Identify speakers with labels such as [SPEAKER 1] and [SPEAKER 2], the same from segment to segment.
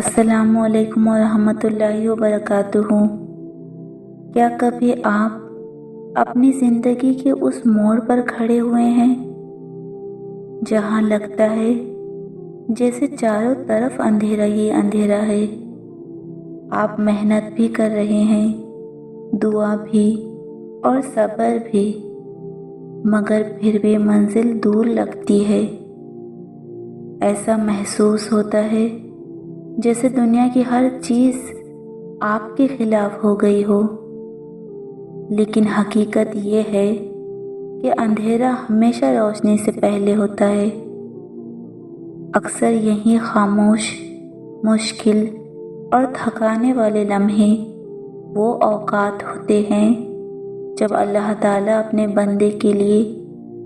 [SPEAKER 1] السلام علیکم ورحمۃ اللہ وبرکاتہ۔ کیا کبھی آپ اپنی زندگی کے اس موڑ پر کھڑے ہوئے ہیں جہاں لگتا ہے جیسے چاروں طرف اندھیرا ہی اندھیرا ہے؟ آپ محنت بھی کر رہے ہیں، دعا بھی اور صبر بھی، مگر پھر بھی منزل دور لگتی ہے۔ ایسا محسوس ہوتا ہے جیسے دنیا کی ہر چیز آپ کے خلاف ہو گئی ہو، لیکن حقیقت یہ ہے کہ اندھیرا ہمیشہ روشنی سے پہلے ہوتا ہے۔ اکثر یہی خاموش، مشکل اور تھکانے والے لمحے وہ اوقات ہوتے ہیں جب اللہ تعالیٰ اپنے بندے کے لیے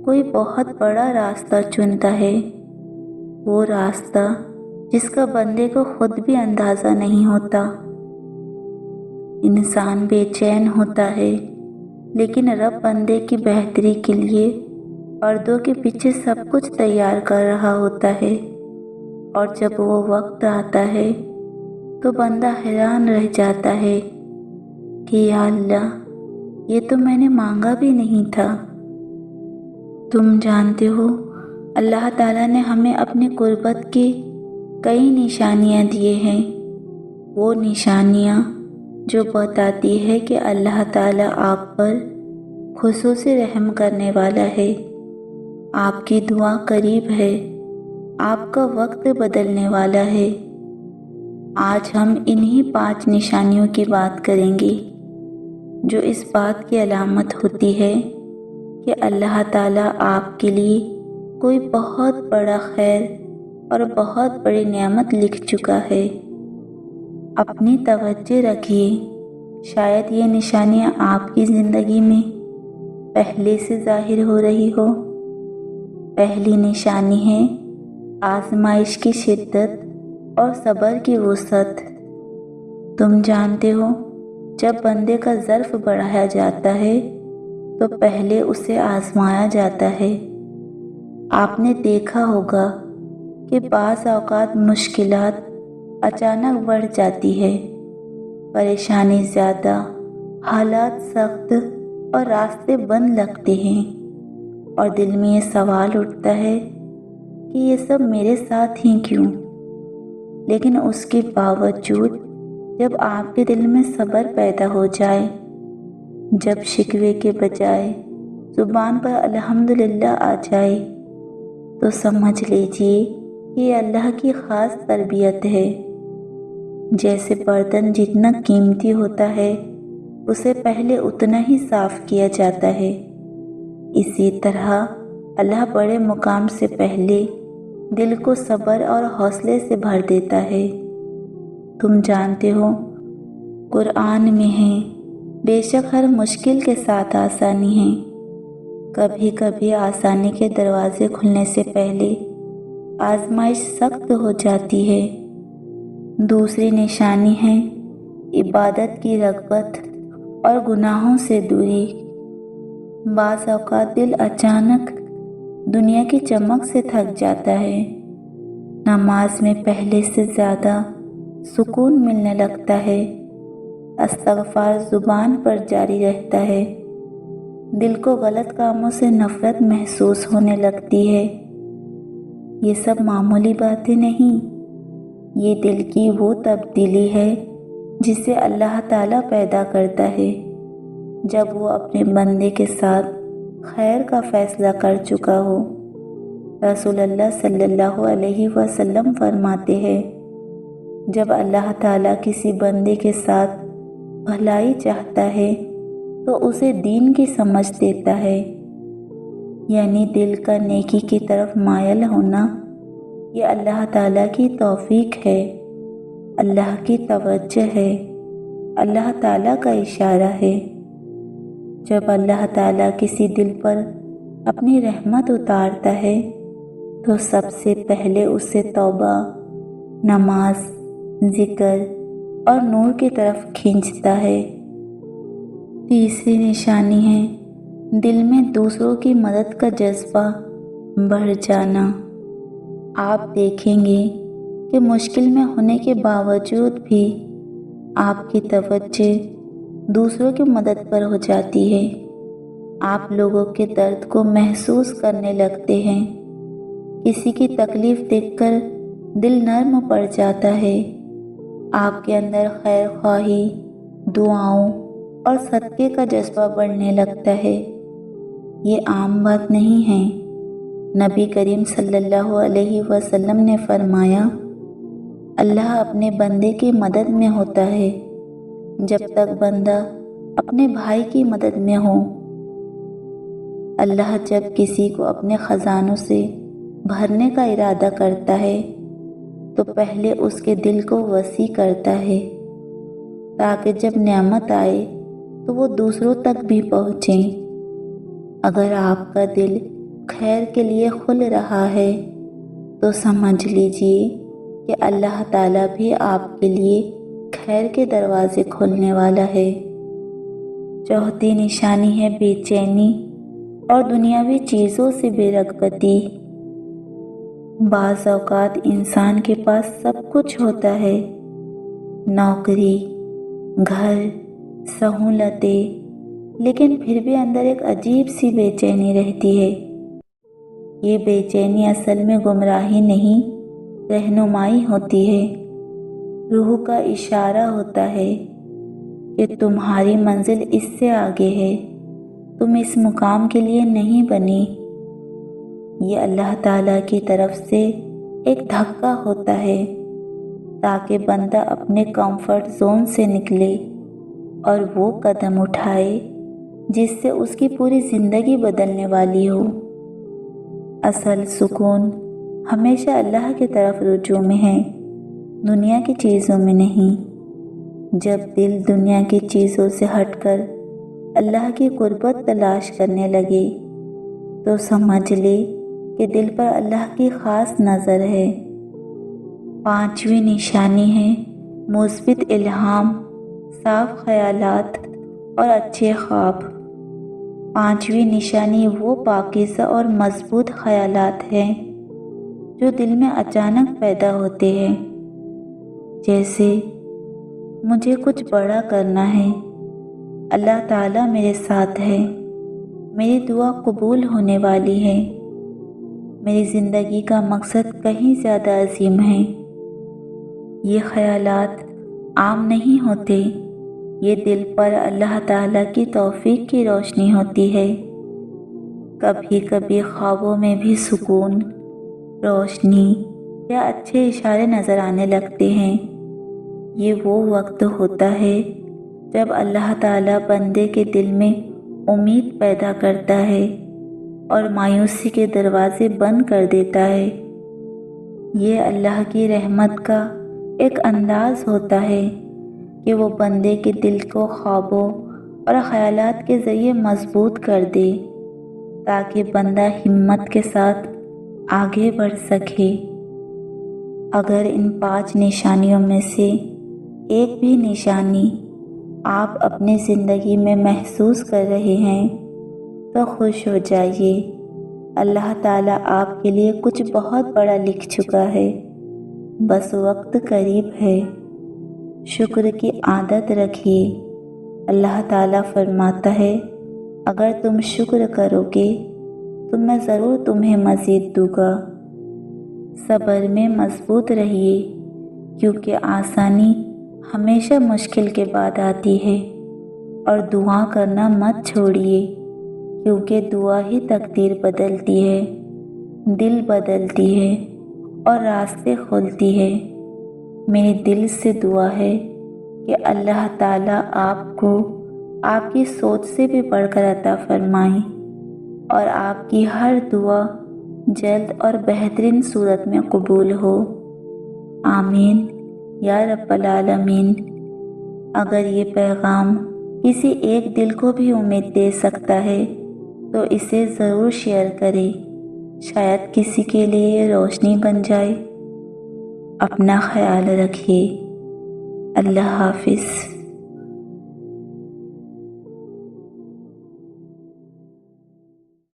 [SPEAKER 1] کوئی بہت بڑا راستہ چنتا ہے، وہ راستہ جس کا بندے کو خود بھی اندازہ نہیں ہوتا۔ انسان بے چین ہوتا ہے، لیکن رب بندے کی بہتری کے لیے پردوں کے پیچھے سب کچھ تیار کر رہا ہوتا ہے، اور جب وہ وقت آتا ہے تو بندہ حیران رہ جاتا ہے کہ یا اللہ، یہ تو میں نے مانگا بھی نہیں تھا۔ تم جانتے ہو، اللہ تعالیٰ نے ہمیں اپنی قربت کی کئی نشانیاں دیے ہیں، وہ نشانیاں جو بتاتی ہے کہ اللہ تعالیٰ آپ پر خصوصی رحم کرنے والا ہے، آپ کی دعا قریب ہے، آپ کا وقت بدلنے والا ہے۔ آج ہم انہی 5 نشانیوں کی بات کریں گے جو اس بات کی علامت ہوتی ہے کہ اللہ تعالیٰ آپ کے لیے کوئی بہت بڑا خیر اور بہت بڑی نعمت لکھ چکا ہے۔ اپنی توجہ رکھیے، شاید یہ نشانیاں آپ کی زندگی میں پہلے سے ظاہر ہو رہی ہو۔ پہلی نشانی ہے آزمائش کی شدت اور صبر کی وسعت۔ تم جانتے ہو، جب بندے کا ظرف بڑھایا جاتا ہے تو پہلے اسے آزمایا جاتا ہے۔ آپ نے دیکھا ہوگا کہ بعض اوقات مشکلات اچانک بڑھ جاتی ہے، پریشانی زیادہ، حالات سخت اور راستے بند لگتے ہیں، اور دل میں یہ سوال اٹھتا ہے کہ یہ سب میرے ساتھ ہی کیوں؟ لیکن اس کے باوجود جب آپ کے دل میں صبر پیدا ہو جائے، جب شکوے کے بجائے زبان پر الحمدللہ آ جائے، تو سمجھ لیجئے کہ یہ اللہ کی خاص تربیت ہے۔ جیسے برتن جتنا قیمتی ہوتا ہے، اسے پہلے اتنا ہی صاف کیا جاتا ہے، اسی طرح اللہ بڑے مقام سے پہلے دل کو صبر اور حوصلے سے بھر دیتا ہے۔ تم جانتے ہو، قرآن میں ہے، بے شک ہر مشکل کے ساتھ آسانی ہے۔ کبھی کبھی آسانی کے دروازے کھلنے سے پہلے آزمائش سخت ہو جاتی ہے۔ دوسری نشانی ہے عبادت کی رغبت اور گناہوں سے دوری۔ بعض اوقات دل اچانک دنیا کی چمک سے تھک جاتا ہے، نماز میں پہلے سے زیادہ سکون ملنے لگتا ہے، استغفار زبان پر جاری رہتا ہے، دل کو غلط کاموں سے نفرت محسوس ہونے لگتی ہے۔ یہ سب معمولی باتیں نہیں، یہ دل کی وہ تبدیلی ہے جسے اللہ تعالیٰ پیدا کرتا ہے جب وہ اپنے بندے کے ساتھ خیر کا فیصلہ کر چکا ہو۔ رسول اللہ صلی اللہ علیہ وسلم فرماتے ہیں، جب اللہ تعالیٰ کسی بندے کے ساتھ بھلائی چاہتا ہے تو اسے دین کی سمجھ دیتا ہے، یعنی دل کا نیکی کی طرف مائل ہونا۔ یہ اللہ تعالیٰ کی توفیق ہے، اللہ کی توجہ ہے، اللہ تعالیٰ کا اشارہ ہے۔ جب اللہ تعالیٰ کسی دل پر اپنی رحمت اتارتا ہے تو سب سے پہلے اسے توبہ، نماز، ذکر اور نور کی طرف کھینچتا ہے۔ تیسری نشانی ہے دل میں دوسروں کی مدد کا جذبہ بڑھ جانا۔ آپ دیکھیں گے کہ کہ مشکل میں ہونے کے باوجود بھی آپ کی توجہ دوسروں کی مدد پر ہو جاتی ہے۔ آپ لوگوں کے درد کو محسوس کرنے لگتے ہیں۔ کسی کی تکلیف دیکھ کر دل نرم پڑ جاتا ہے۔ آپ کے اندر خیر خواہی، دعاؤں اور صدقے کا جذبہ بڑھنے لگتا ہے۔ یہ عام بات نہیں ہے۔ نبی کریم صلی اللہ علیہ وسلم نے فرمایا، اللہ اپنے بندے کی مدد میں ہوتا ہے جب تک بندہ اپنے بھائی کی مدد میں ہو۔ اللہ جب کسی کو اپنے خزانوں سے بھرنے کا ارادہ کرتا ہے تو پہلے اس کے دل کو وسیع کرتا ہے تاکہ جب نعمت آئے تو وہ دوسروں تک بھی پہنچے۔ اگر آپ کا دل خیر کے لیے کھل رہا ہے تو سمجھ لیجئے کہ اللہ تعالیٰ بھی آپ کے لیے خیر کے دروازے کھولنے والا ہے۔ چوتھی نشانی ہے بے چینی اور دنیاوی چیزوں سے بے رغبتی۔ بعض اوقات انسان کے پاس سب کچھ ہوتا ہے، نوکری، گھر، سہولتیں، لیکن پھر بھی اندر ایک عجیب سی بے چینی رہتی ہے۔ یہ بے چینی اصل میں گمراہی نہیں، رہنمائی ہوتی ہے۔ روح کا اشارہ ہوتا ہے کہ تمہاری منزل اس سے آگے ہے، تم اس مقام کے لیے نہیں بنی۔ یہ اللہ تعالیٰ کی طرف سے ایک دھکا ہوتا ہے تاکہ بندہ اپنے کمفرٹ زون سے نکلے اور وہ قدم اٹھائے جس سے اس کی پوری زندگی بدلنے والی ہو۔ اصل سکون ہمیشہ اللہ کی طرف رجوع میں ہے، دنیا کی چیزوں میں نہیں۔ جب دل دنیا کی چیزوں سے ہٹ کر اللہ کی قربت تلاش کرنے لگے تو سمجھ لے کہ دل پر اللہ کی خاص نظر ہے۔ پانچویں نشانی ہے مثبت الہام، صاف خیالات اور اچھے خواب۔ پانچویں نشانی وہ پاکیزہ اور مضبوط خیالات ہیں جو دل میں اچانک پیدا ہوتے ہیں، جیسے مجھے کچھ بڑا کرنا ہے، اللہ تعالیٰ میرے ساتھ ہے، میری دعا قبول ہونے والی ہے، میری زندگی کا مقصد کہیں زیادہ عظیم ہے۔ یہ خیالات عام نہیں ہوتے، یہ دل پر اللہ تعالیٰ کی توفیق کی روشنی ہوتی ہے۔ کبھی کبھی خوابوں میں بھی سکون، روشنی یا اچھے اشارے نظر آنے لگتے ہیں۔ یہ وہ وقت ہوتا ہے جب اللہ تعالیٰ بندے کے دل میں امید پیدا کرتا ہے اور مایوسی کے دروازے بند کر دیتا ہے۔ یہ اللہ کی رحمت کا ایک انداز ہوتا ہے کہ وہ بندے کے دل کو خوابوں اور خیالات کے ذریعے مضبوط کر دے تاکہ بندہ ہمت کے ساتھ آگے بڑھ سکے۔ اگر ان 5 نشانیوں میں سے ایک بھی نشانی آپ اپنی زندگی میں محسوس کر رہے ہیں تو خوش ہو جائیے، اللہ تعالیٰ آپ کے لیے کچھ بہت بڑا لکھ چکا ہے، بس وقت قریب ہے۔ شکر کی عادت رکھیے۔ اللہ تعالیٰ فرماتا ہے، اگر تم شکر کرو گے تو میں ضرور تمہیں مزید دوں گا۔ صبر میں مضبوط رہیے کیونکہ آسانی ہمیشہ مشکل کے بعد آتی ہے، اور دعا کرنا مت چھوڑیے کیونکہ دعا ہی تقدیر بدلتی ہے، دل بدلتی ہے اور راستے کھولتی ہے۔ میرے دل سے دعا ہے کہ اللہ تعالیٰ آپ کو آپ کی سوچ سے بھی بڑھ کر عطا فرمائے اور آپ کی ہر دعا جلد اور بہترین صورت میں قبول ہو۔ آمین یا رب العالمین۔ اگر یہ پیغام کسی ایک دل کو بھی امید دے سکتا ہے تو اسے ضرور شیئر کریں، شاید کسی کے لیے روشنی بن جائے۔ اپنا خیال رکھیے۔ اللہ حافظ۔